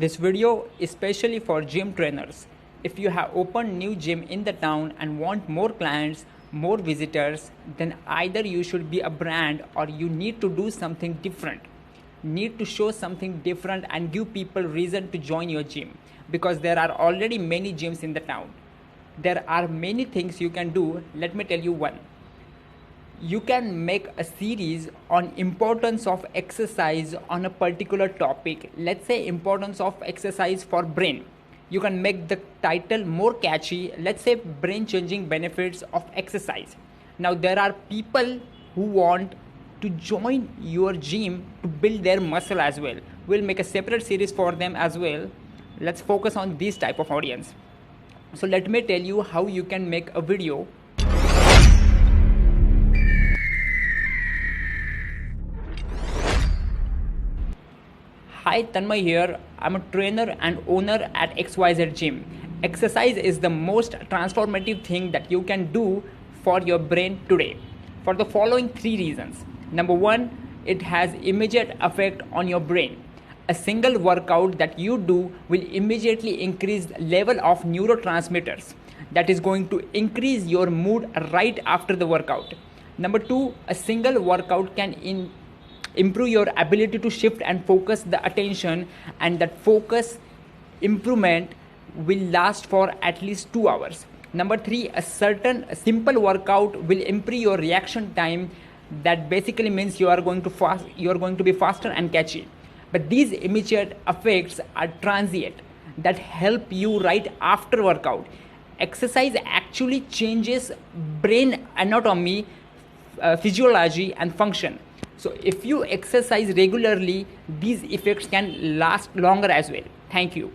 This video is specially for gym trainers. If you have opened new gym in the town and want more clients, more visitors, then either you should be a brand or you need to do something different. Need to show something different and give people reason to join your gym because there are already many gyms in the town. There are many things you can do. Let me tell you one. You can make a series on importance of exercise on a particular topic. Let's say importance of exercise for brain. You can make the title more catchy. Let's say brain changing benefits of exercise. Now there are people who want to join your gym to build their muscle as well. We'll make a separate series for them as well. Let's focus on this type of audience. So let me tell you how you can make a video. Hi, Tanmay here. I'm a trainer and owner at XYZ Gym. Exercise is the most transformative thing that you can do for your brain today for the following 3 reasons. Number 1, it has immediate effect on your brain. A single workout that you do will immediately increase the level of neurotransmitters that is going to increase your mood right after the workout. Number 2, a single workout can improve your ability to shift and focus the attention, and that focus improvement will last for at least 2 hours. Number 3, a simple workout will improve your reaction time. That basically means you are going to be faster and catchy. But these immediate effects are transient that help you right after workout. Exercise actually changes brain anatomy, physiology and function. So if you exercise regularly, these effects can last longer as well. Thank you.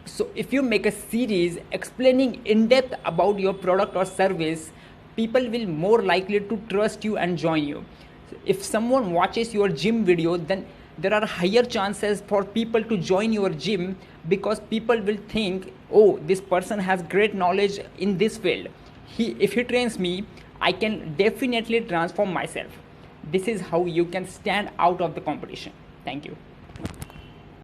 So if you make a series explaining in depth about your product or service, people will more likely to trust you and join you. If someone watches your gym video, then there are higher chances for people to join your gym because people will think, oh, this person has great knowledge in this field. If he trains me, I can definitely transform myself. This is how you can stand out of the competition. Thank you.